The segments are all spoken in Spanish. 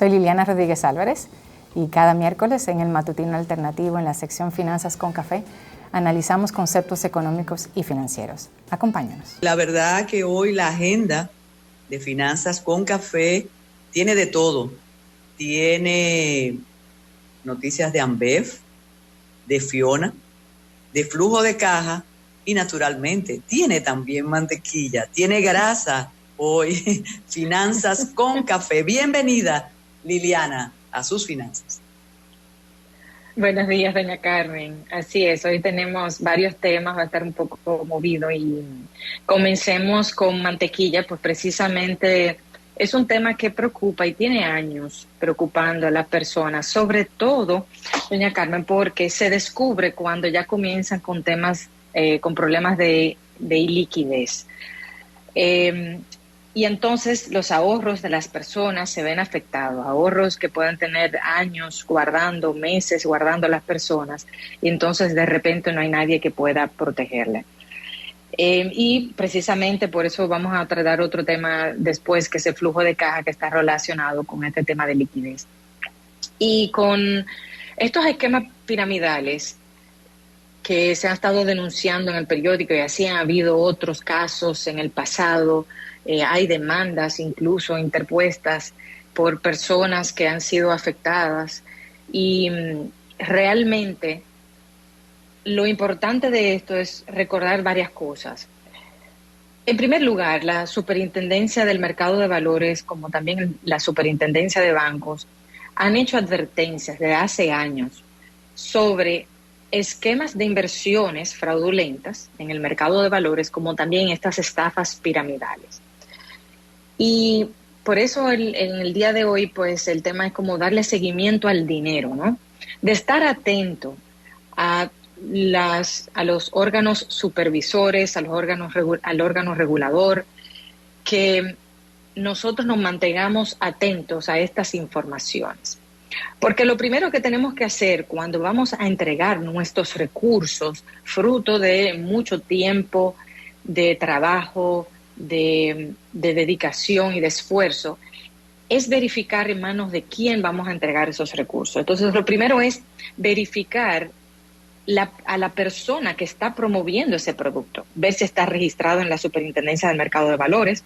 Soy Liliana Rodríguez Álvarez y cada miércoles en el Matutino Alternativo, en la sección Finanzas con Café, analizamos conceptos económicos y financieros. Acompáñanos. La verdad que hoy la agenda de Finanzas con Café tiene de todo. Tiene noticias de Ambev, de Fiona, de flujo de caja y naturalmente tiene también mantequilla, tiene grasa. Hoy Finanzas con Café. Bienvenida, Liliana, a sus finanzas. Buenos días, doña Carmen. Así es, hoy tenemos varios temas, va a estar un poco movido y comencemos con mantequilla, pues precisamente es un tema que preocupa y tiene años preocupando a las personas, sobre todo, doña Carmen, porque se descubre cuando ya comienzan con temas, con problemas de iliquidez. Y entonces los ahorros de las personas se ven afectados, ahorros que pueden tener años guardando, meses guardando las personas, y entonces de repente no hay nadie que pueda protegerle. Y precisamente por eso vamos a tratar otro tema después, que es el flujo de caja, que está relacionado con este tema de liquidez. Y con estos esquemas piramidales que se han estado denunciando en el periódico, y así han habido otros casos en el pasado, hay demandas incluso interpuestas por personas que han sido afectadas, y realmente lo importante de esto es recordar varias cosas. En primer lugar, la Superintendencia del Mercado de Valores, como también la Superintendencia de Bancos, han hecho advertencias desde hace años sobre esquemas de inversiones fraudulentas en el mercado de valores, como también estas estafas piramidales. Y por eso en el día de hoy, pues el tema es como darle seguimiento al dinero, ¿no? De estar atento a los órganos supervisores, al órgano regulador, que nosotros nos mantengamos atentos a estas informaciones. Porque lo primero que tenemos que hacer cuando vamos a entregar nuestros recursos, fruto de mucho tiempo, de trabajo, de dedicación y de esfuerzo, es verificar en manos de quién vamos a entregar esos recursos. Entonces, lo primero es verificar a la persona que está promoviendo ese producto, ver si está registrado en la Superintendencia del Mercado de Valores,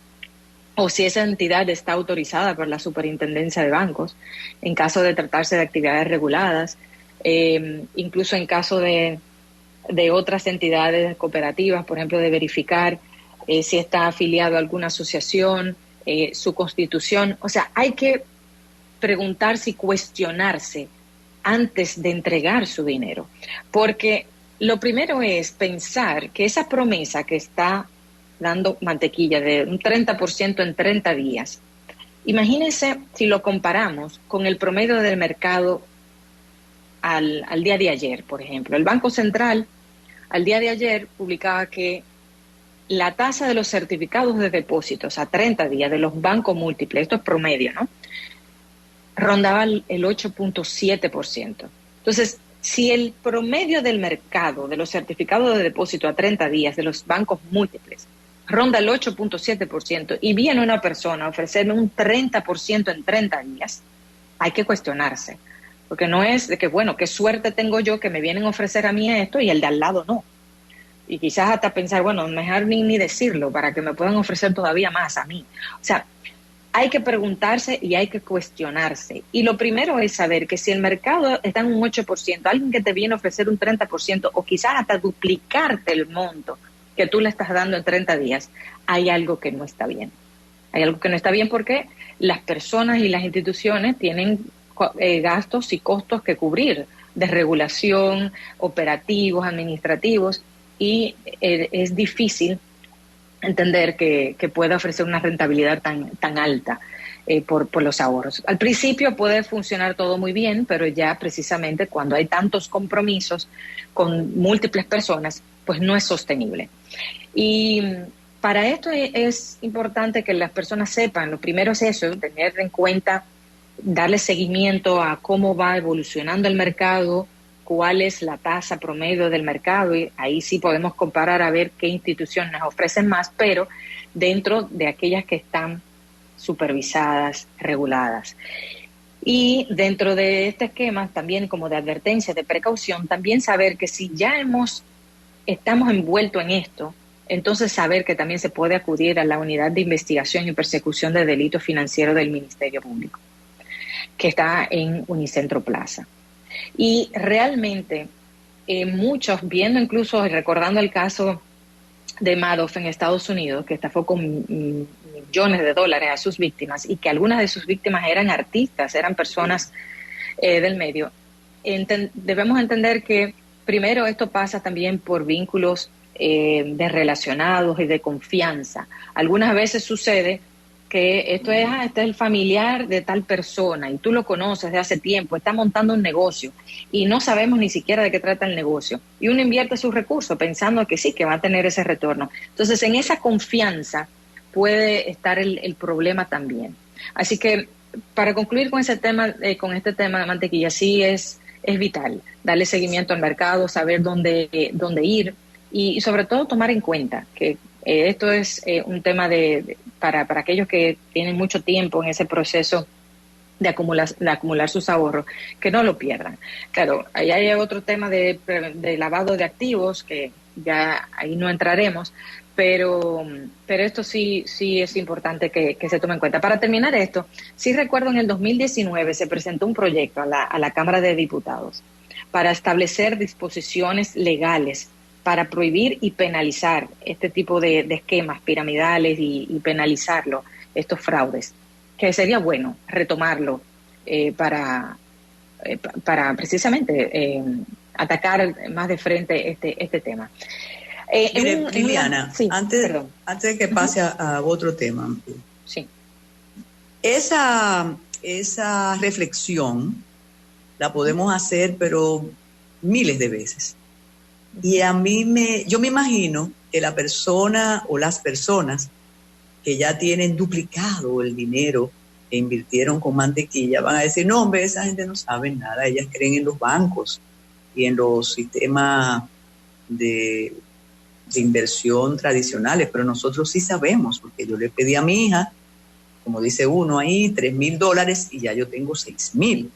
o si esa entidad está autorizada por la Superintendencia de Bancos, en caso de tratarse de actividades reguladas, incluso en caso de otras entidades cooperativas, por ejemplo, de verificar si está afiliado a alguna asociación, su constitución. O sea, hay que preguntarse y cuestionarse antes de entregar su dinero, porque lo primero es pensar que esa promesa que está dando mantequilla de un 30% en 30 días, imagínense si lo comparamos con el promedio del mercado al día de ayer, por ejemplo. El Banco Central al día de ayer publicaba que la tasa de los certificados de depósitos a 30 días de los bancos múltiples, esto es promedio, ¿no?, rondaba el 8.7%. Entonces, si el promedio del mercado de los certificados de depósito a 30 días de los bancos múltiples ronda el 8.7% y viene una persona a ofrecerme un 30% en 30 días, hay que cuestionarse. Porque no es de que, bueno, qué suerte tengo yo que me vienen a ofrecer a mí esto y el de al lado no. Y quizás hasta pensar, bueno, mejor ni decirlo para que me puedan ofrecer todavía más a mí. O sea, hay que preguntarse y hay que cuestionarse. Y lo primero es saber que si el mercado está en un 8%, alguien que te viene a ofrecer un 30% o quizás hasta duplicarte el monto que tú le estás dando en 30 días, hay algo que no está bien. Hay algo que no está bien porque las personas y las instituciones tienen gastos y costos que cubrir de regulación, operativos, administrativos, y es difícil entender que pueda ofrecer una rentabilidad tan alta por los ahorros. Al principio puede funcionar todo muy bien, pero ya precisamente cuando hay tantos compromisos con múltiples personas, pues no es sostenible. Y para esto es importante que las personas sepan, lo primero es eso, tener en cuenta, darle seguimiento a cómo va evolucionando el mercado, cuál es la tasa promedio del mercado, y ahí sí podemos comparar a ver qué instituciones nos ofrecen más, pero dentro de aquellas que están supervisadas, reguladas. Y dentro de este esquema, también como de advertencia, de precaución, también saber que si ya estamos envueltos en esto, entonces saber que también se puede acudir a la Unidad de Investigación y Persecución de Delitos Financieros del Ministerio Público, que está en Unicentro Plaza. Y realmente muchos, viendo incluso, recordando el caso de Madoff en Estados Unidos, que estafó con millones de dólares a sus víctimas, y que algunas de sus víctimas eran artistas, eran personas del medio, debemos entender que primero esto pasa también por vínculos de relacionados y de confianza. Algunas veces sucede que este es el familiar de tal persona y tú lo conoces de hace tiempo, está montando un negocio y no sabemos ni siquiera de qué trata el negocio. Y uno invierte sus recursos pensando que sí, que va a tener ese retorno. Entonces, en esa confianza puede estar el problema también. Así que, para concluir con ese tema, con este tema de mantequilla, sí es vital darle seguimiento al mercado, saber dónde ir y sobre todo tomar en cuenta que esto es un tema para aquellos que tienen mucho tiempo en ese proceso de acumular sus ahorros, que no lo pierdan. Claro, ahí hay otro tema de lavado de activos, que ya ahí no entraremos, pero esto sí es importante que se tome en cuenta. Para terminar esto, sí recuerdo en el 2019 se presentó un proyecto a la Cámara de Diputados para establecer disposiciones legales para prohibir y penalizar este tipo de esquemas piramidales y penalizarlo, estos fraudes, que sería bueno retomarlo para precisamente atacar más de frente este tema. Mire, Liliana, sí, antes de que pase a otro tema, sí. Esa reflexión la podemos hacer, pero miles de veces. Y yo me imagino que la persona o las personas que ya tienen duplicado el dinero que invirtieron con mantequilla van a decir, no, hombre, esa gente no sabe nada, ellas creen en los bancos y en los sistemas de inversión tradicionales, pero nosotros sí sabemos, porque yo le pedí a mi hija, como dice uno ahí, $3,000 y ya yo tengo 6,000.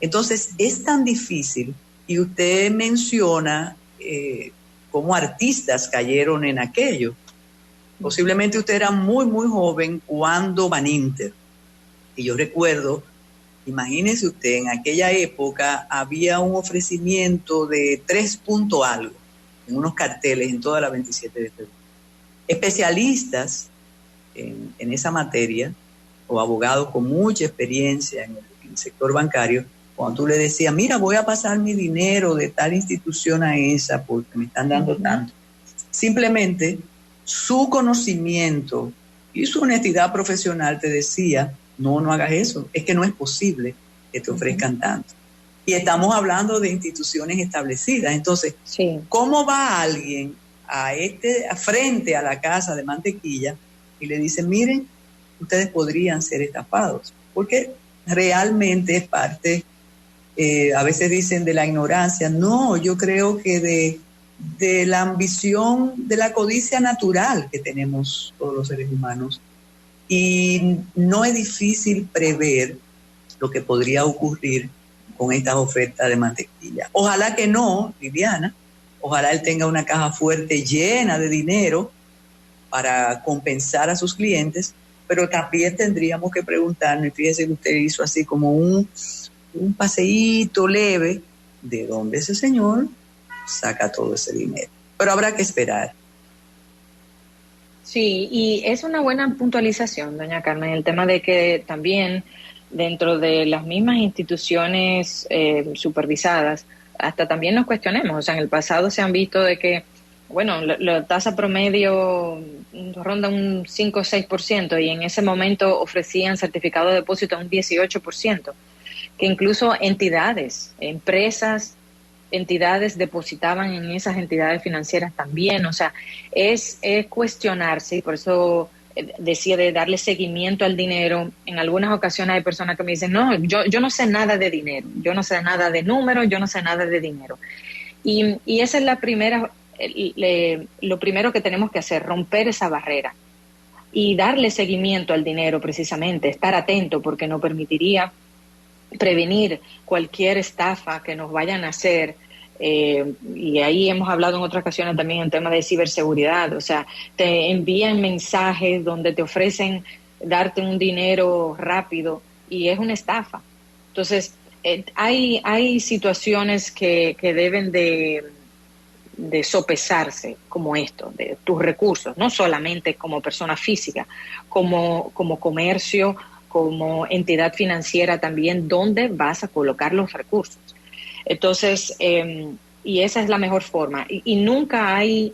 Entonces, es tan difícil, y usted menciona cómo artistas cayeron en aquello. Posiblemente usted era muy, muy joven cuando Baninter, y yo recuerdo, imagínese usted, en aquella época había un ofrecimiento de 3 punto algo, en unos carteles en toda la 27 de febrero. Especialistas en esa materia, o abogados con mucha experiencia en el sector bancario, cuando tú le decías, mira, voy a pasar mi dinero de tal institución a esa porque me están dando tanto. Simplemente su conocimiento y su honestidad profesional te decía, no hagas eso, es que no es posible que te ofrezcan tanto. Y estamos hablando de instituciones establecidas. Entonces, sí, ¿cómo va alguien frente a la casa de mantequilla y le dice, miren, ustedes podrían ser estafados? Porque realmente es parte, a veces dicen de la ignorancia. No, yo creo que de la ambición, de la codicia natural que tenemos todos los seres humanos. Y no es difícil prever lo que podría ocurrir con estas ofertas de mantequilla. Ojalá que no, Liliana, ojalá él tenga una caja fuerte llena de dinero para compensar a sus clientes, pero también tendríamos que preguntarnos, y fíjese que usted hizo así como un paseíto leve, ¿de dónde ese señor saca todo ese dinero? Pero habrá que esperar. Sí, y es una buena puntualización, doña Carmen, el tema de que también dentro de las mismas instituciones supervisadas, hasta también nos cuestionemos. O sea, en el pasado se han visto de que, bueno, la tasa promedio ronda un 5 o 6%, y en ese momento ofrecían certificado de depósito a un 18%, que incluso entidades depositaban en esas entidades financieras también. O sea, es cuestionarse, y por eso decía de darle seguimiento al dinero. En algunas ocasiones hay personas que me dicen, no, yo no sé nada de dinero, yo no sé nada de números, yo no sé nada de dinero. Y esa es lo primero que tenemos que hacer, romper esa barrera y darle seguimiento al dinero, precisamente, estar atento, porque nos permitiría prevenir cualquier estafa que nos vayan a hacer. Y ahí hemos hablado en otras ocasiones también en temas de ciberseguridad. O sea, te envían mensajes donde te ofrecen darte un dinero rápido y es una estafa. Entonces, hay situaciones que deben de sopesarse como esto, de tus recursos, no solamente como persona física, como comercio, como entidad financiera también, dónde vas a colocar los recursos. Entonces, y esa es la mejor forma. Y nunca hay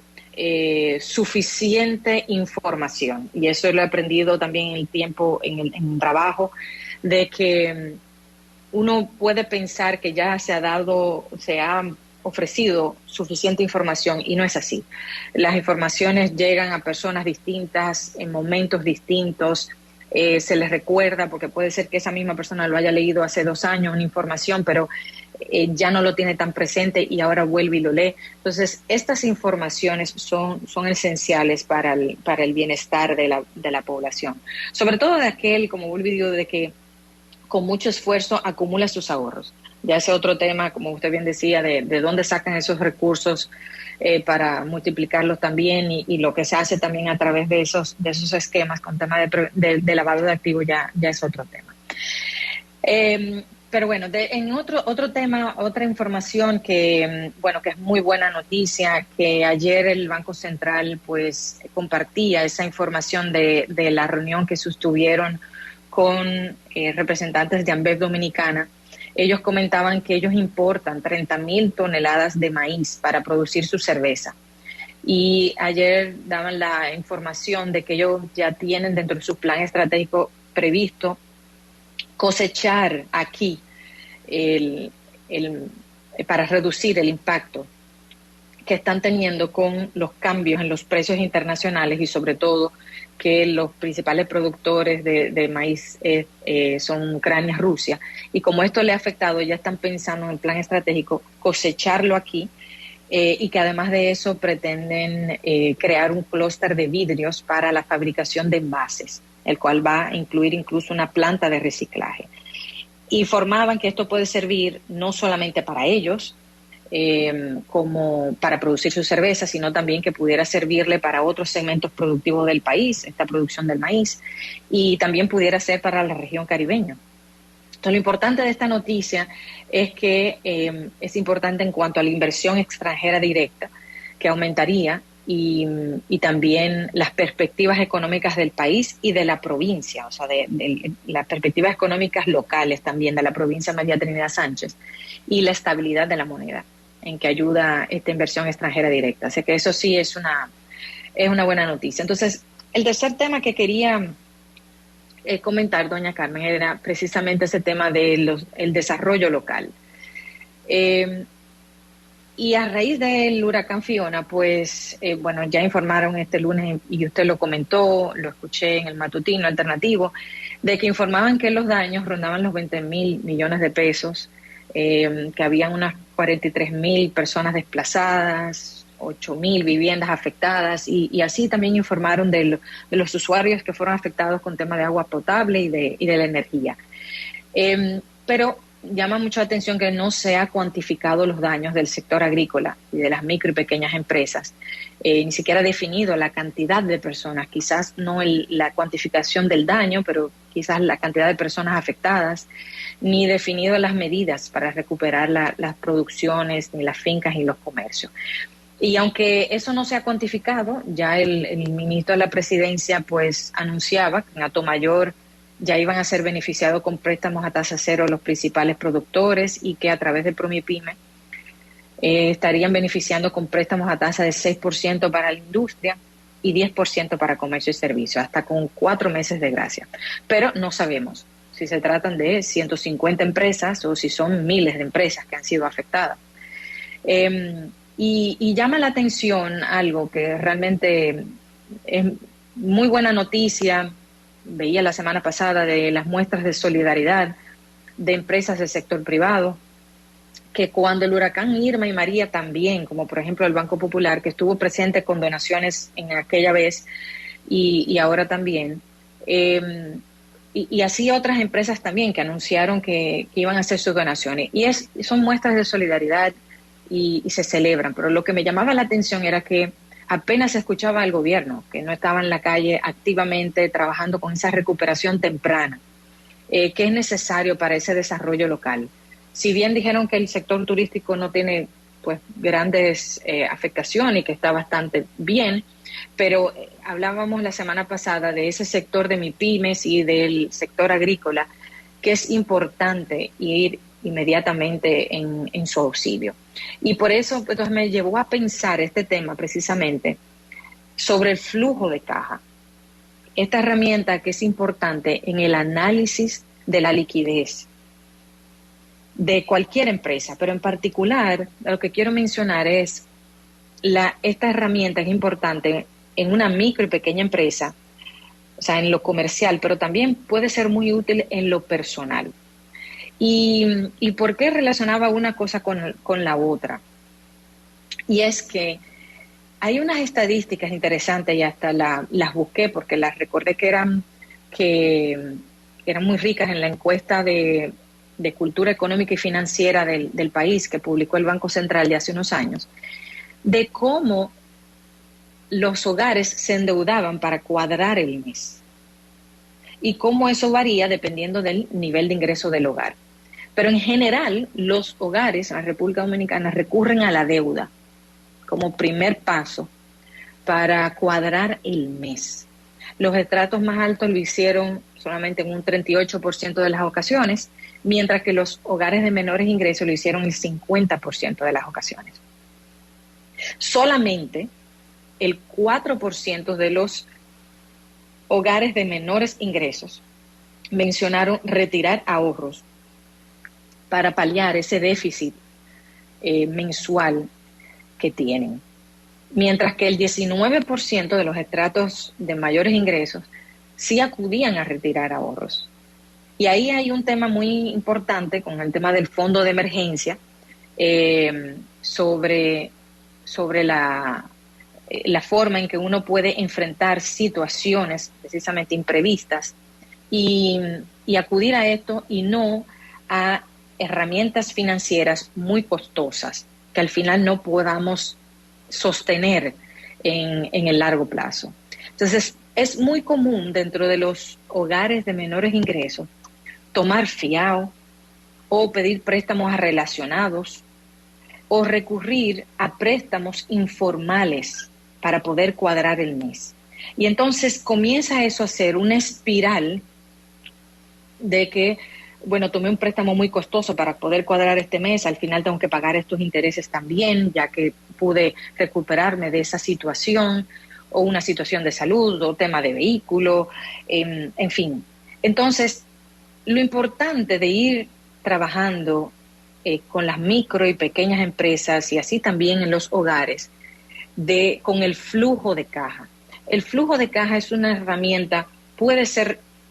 suficiente información. Y eso lo he aprendido también en el tiempo, en el trabajo, de que uno puede pensar que ya se ha ofrecido suficiente información y no es así. Las informaciones llegan a personas distintas en momentos distintos. Se les recuerda, porque puede ser que esa misma persona lo haya leído hace 2 años, una información, pero ya no lo tiene tan presente y ahora vuelve y lo lee. Entonces, estas informaciones son esenciales para el bienestar de la población. Sobre todo de aquel, como vuelvo y digo, de que con mucho esfuerzo acumula sus ahorros. Ya ese otro tema, como usted bien decía, de dónde sacan esos recursos para multiplicarlos también y lo que se hace también a través de esos esquemas con tema de lavado de activos ya es otro tema. Pero bueno, en otro tema, otra información que es muy buena noticia, que ayer el Banco Central pues compartía esa información de la reunión que sostuvieron con representantes de Ambev Dominicana. Ellos comentaban que ellos importan 30,000 toneladas de maíz para producir su cerveza. Y ayer daban la información de que ellos ya tienen dentro de su plan estratégico previsto cosechar aquí para reducir el impacto que están teniendo con los cambios en los precios internacionales y sobre todo que los principales productores de maíz son Ucrania, Rusia. Y como esto le ha afectado, ya están pensando en el plan estratégico cosecharlo aquí y que además de eso pretenden crear un clúster de vidrios para la fabricación de envases, el cual va a incluir incluso una planta de reciclaje. Informaban que esto puede servir no solamente para ellos, como para producir su cerveza, sino también que pudiera servirle para otros segmentos productivos del país, esta producción del maíz, y también pudiera ser para la región caribeña. Entonces, lo importante de esta noticia es que es importante en cuanto a la inversión extranjera directa, que aumentaría, y también las perspectivas económicas del país y de la provincia, o sea, de las perspectivas económicas locales también de la provincia María Trinidad Sánchez, y la estabilidad de la moneda, en que ayuda esta inversión extranjera directa. Así que eso sí es una buena noticia. Entonces, el tercer tema que quería comentar, doña Carmen, era precisamente ese tema de el desarrollo local. Y a raíz del huracán Fiona, pues, ya informaron este lunes, y usted lo comentó, lo escuché en el matutino alternativo, de que informaban que los daños rondaban los 20,000 millones de pesos, que habían unas 43,000 personas desplazadas, 8,000 viviendas afectadas, y así también informaron de los usuarios que fueron afectados con temas de agua potable y de la energía. Pero llama mucho la atención que no se ha cuantificado los daños del sector agrícola y de las micro y pequeñas empresas. Ni siquiera ha definido la cantidad de personas, quizás no la cuantificación del daño, pero quizás la cantidad de personas afectadas, ni definido las medidas para recuperar las producciones, ni las fincas y los comercios. Y aunque eso no se ha cuantificado, ya el ministro de la Presidencia pues anunciaba que en Atomayor ya iban a ser beneficiados con préstamos a tasa cero los principales productores y que a través de Promipyme estarían beneficiando con préstamos a tasa de 6% para la industria y 10% para comercio y servicios, hasta con 4 meses de gracia. Pero no sabemos si se tratan de 150 empresas o si son miles de empresas que han sido afectadas. Y llama la atención algo que realmente es muy buena noticia. Veía la semana pasada de las muestras de solidaridad de empresas del sector privado, que cuando el huracán Irma y María también, como por ejemplo el Banco Popular, que estuvo presente con donaciones en aquella vez y ahora también, y así otras empresas también que anunciaron que iban a hacer sus donaciones. Y son muestras de solidaridad y se celebran. Pero lo que me llamaba la atención era que apenas se escuchaba al gobierno, que no estaba en la calle activamente trabajando con esa recuperación temprana, que es necesario para ese desarrollo local. Si bien dijeron que el sector turístico no tiene pues grandes afectaciones y que está bastante bien, pero hablábamos la semana pasada de ese sector de MIPYMES y del sector agrícola, que es importante ir inmediatamente en su auxilio. Y por eso pues, me llevó a pensar este tema precisamente sobre el flujo de caja. Esta herramienta que es importante en el análisis de la liquidez de cualquier empresa, pero en particular lo que quiero mencionar es esta herramienta es importante en una micro y pequeña empresa, o sea, en lo comercial, pero también puede ser muy útil en lo personal. ¿Y por qué relacionaba una cosa con la otra? Y es que hay unas estadísticas interesantes y hasta las busqué porque las recordé que eran muy ricas en la encuesta de cultura económica y financiera del país que publicó el Banco Central de hace unos años, de cómo los hogares se endeudaban para cuadrar el mes y cómo eso varía dependiendo del nivel de ingreso del hogar. Pero en general, los hogares en la República Dominicana recurren a la deuda como primer paso para cuadrar el mes. Los estratos más altos lo hicieron solamente en un 38% de las ocasiones, mientras que los hogares de menores ingresos lo hicieron el 50% de las ocasiones. Solamente el 4% de los hogares de menores ingresos mencionaron retirar ahorros para paliar ese déficit mensual que tienen. Mientras que el 19% de los estratos de mayores ingresos sí acudían a retirar ahorros. Y ahí hay un tema muy importante con el tema del fondo de emergencia sobre la forma en que uno puede enfrentar situaciones precisamente imprevistas y acudir a esto y no a herramientas financieras muy costosas que al final no podamos sostener en el largo plazo. Entonces, es muy común dentro de los hogares de menores ingresos tomar fiado o pedir préstamos a relacionados o recurrir a préstamos informales para poder cuadrar el mes. Y entonces comienza eso a ser una espiral de que, bueno, tomé un préstamo muy costoso para poder cuadrar este mes, al final tengo que pagar estos intereses también, ya que pude recuperarme de esa situación, o una situación de salud, o tema de vehículo, en fin. Entonces, lo importante de ir trabajando con las micro y pequeñas empresas y así también en los hogares, con el flujo de caja. El flujo de caja es una herramienta,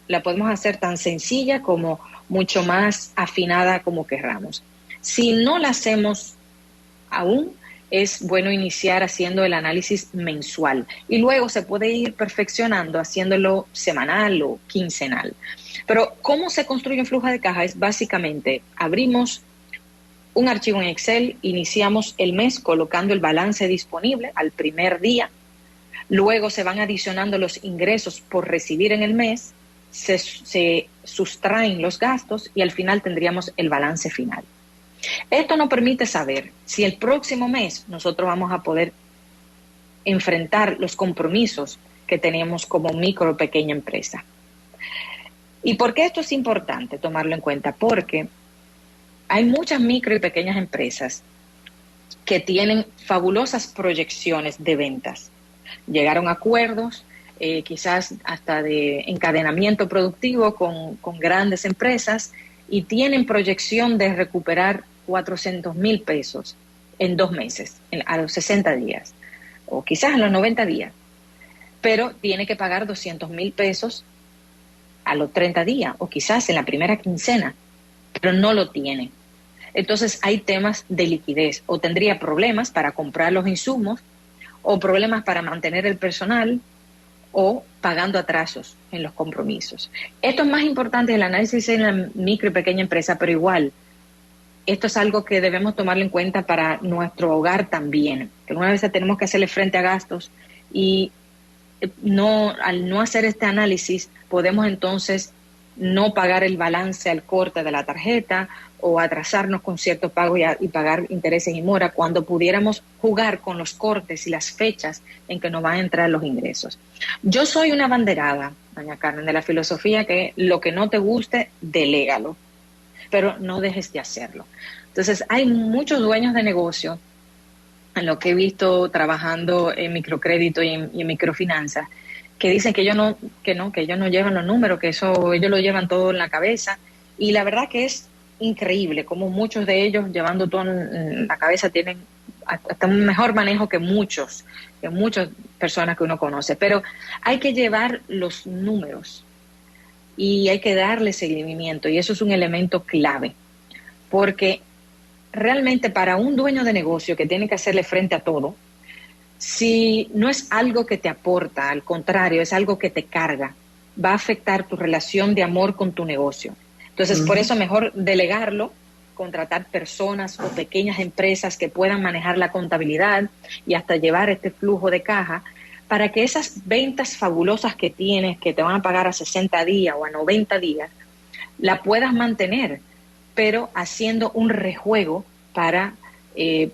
la podemos hacer tan sencilla como mucho más afinada como querramos. Si no la hacemos aún, es bueno iniciar haciendo el análisis mensual y luego se puede ir perfeccionando haciéndolo semanal o quincenal. Pero ¿cómo se construye un flujo de caja? Es básicamente abrimos un archivo en Excel, iniciamos el mes colocando el balance disponible al primer día, luego se van adicionando los ingresos por recibir en el mes, se sustraen los gastos y al final tendríamos el balance final. Esto nos permite saber si el próximo mes nosotros vamos a poder enfrentar los compromisos que tenemos como micro o pequeña empresa. ¿Y por qué esto es importante tomarlo en cuenta? Porque hay muchas micro y pequeñas empresas que tienen fabulosas proyecciones de ventas. Llegaron a acuerdos, quizás hasta de encadenamiento productivo con grandes empresas y tienen proyección de recuperar 400,000 pesos en 2 meses, a los 60 días, o quizás a los 90 días. Pero tiene que pagar 200,000 pesos a los 30 días, o quizás en la primera quincena, pero no lo tiene. Entonces hay temas de liquidez, o tendría problemas para comprar los insumos, o problemas para mantener el personal, o pagando atrasos en los compromisos. Esto es más importante el análisis en la micro y pequeña empresa, pero igual, esto es algo que debemos tomarlo en cuenta para nuestro hogar también, que una vez tenemos que hacerle frente a gastos y al no hacer este análisis podemos entonces no pagar el balance al corte de la tarjeta o atrasarnos con ciertos pagos y pagar intereses y mora cuando pudiéramos jugar con los cortes y las fechas en que nos van a entrar los ingresos. Yo soy una abanderada, doña Carmen, de la filosofía que lo que no te guste, delégalo, pero no dejes de hacerlo. Entonces, hay muchos dueños de negocio, en lo que he visto trabajando en microcrédito y en microfinanzas, que dicen que ellos no llevan los números, que eso ellos lo llevan todo en la cabeza, y la verdad que es increíble como muchos de ellos llevando todo en la cabeza tienen hasta un mejor manejo que muchas personas que uno conoce, pero hay que llevar los números y hay que darle seguimiento, y eso es un elemento clave, porque realmente para un dueño de negocio que tiene que hacerle frente a todo, si no es algo que te aporta, al contrario, es algo que te carga, va a afectar tu relación de amor con tu negocio. Entonces, por eso mejor delegarlo, contratar personas o pequeñas empresas que puedan manejar la contabilidad y hasta llevar este flujo de caja para que esas ventas fabulosas que tienes, que te van a pagar a 60 días o a 90 días, la puedas mantener, pero haciendo un rejuego para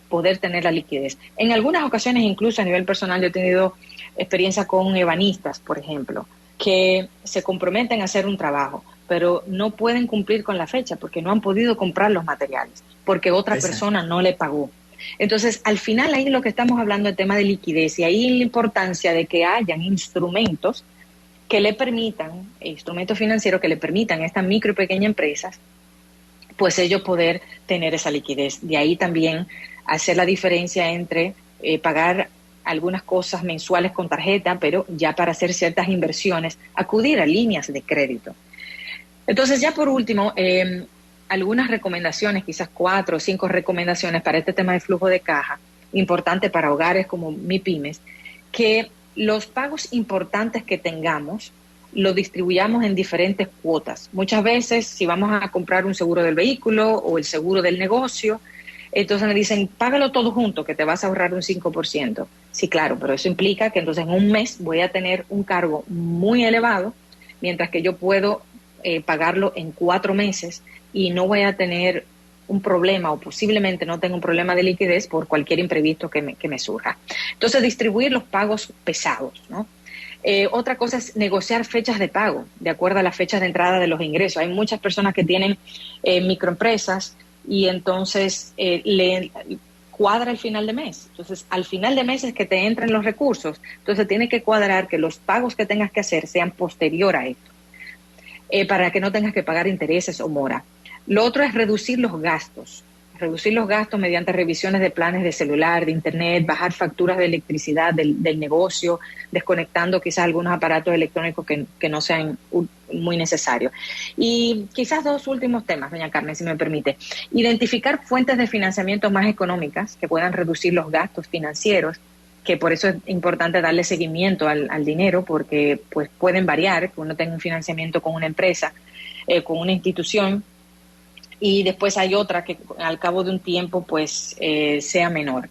poder tener la liquidez. En algunas ocasiones, incluso a nivel personal, yo he tenido experiencia con ebanistas, por ejemplo, que se comprometen a hacer un trabajo, pero no pueden cumplir con la fecha porque no han podido comprar los materiales, porque otra persona no le pagó. Entonces, al final ahí lo que estamos hablando es tema de liquidez, y ahí la importancia de que hayan instrumentos que le permitan, instrumentos financieros que le permitan a estas micro y pequeñas empresas, pues ellos poder tener esa liquidez. De ahí también hacer la diferencia entre pagar algunas cosas mensuales con tarjeta, pero ya para hacer ciertas inversiones, acudir a líneas de crédito. Entonces, ya por último, algunas recomendaciones, quizás 4 o 5 recomendaciones para este tema de flujo de caja, importante para hogares como MIPYMES, que los pagos importantes que tengamos lo distribuyamos en diferentes cuotas. Muchas veces, si vamos a comprar un seguro del vehículo o el seguro del negocio, entonces me dicen, págalo todo junto, que te vas a ahorrar un 5%. Sí, claro, pero eso implica que entonces en un mes voy a tener un cargo muy elevado, mientras que yo puedo pagarlo en 4 meses y no voy a tener un problema, o posiblemente no tenga un problema de liquidez por cualquier imprevisto que me surja. Entonces, distribuir los pagos pesados, ¿no? Otra cosa es negociar fechas de pago de acuerdo a las fechas de entrada de los ingresos. Hay muchas personas que tienen microempresas y entonces le cuadra el final de mes. Entonces, al final de mes es que te entren los recursos. Entonces, tiene que cuadrar que los pagos que tengas que hacer sean posterior a esto, para que no tengas que pagar intereses o mora. Lo otro es reducir los gastos mediante revisiones de planes de celular, de internet, bajar facturas de electricidad del negocio, desconectando quizás algunos aparatos electrónicos que no sean muy necesarios. Y quizás 2 últimos temas, doña Carmen, si me permite. Identificar fuentes de financiamiento más económicas que puedan reducir los gastos financieros, que por eso es importante darle seguimiento al dinero, porque pues pueden variar, que uno tenga un financiamiento con una empresa, con una institución, y después hay otra que al cabo de un tiempo pues sea menor.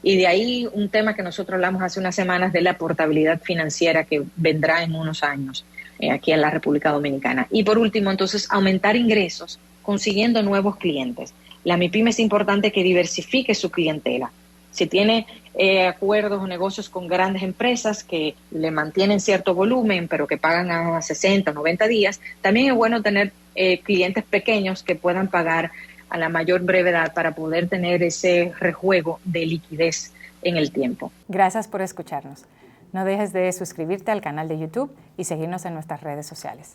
Y de ahí un tema que nosotros hablamos hace unas semanas de la portabilidad financiera que vendrá en unos años aquí en la República Dominicana. Y por último, entonces, aumentar ingresos consiguiendo nuevos clientes. La MIPYME es importante que diversifique su clientela. Si tiene acuerdos o negocios con grandes empresas que le mantienen cierto volumen, pero que pagan a 60 o 90 días, también es bueno tener clientes pequeños que puedan pagar a la mayor brevedad para poder tener ese rejuego de liquidez en el tiempo. Gracias por escucharnos. No dejes de suscribirte al canal de YouTube y seguirnos en nuestras redes sociales.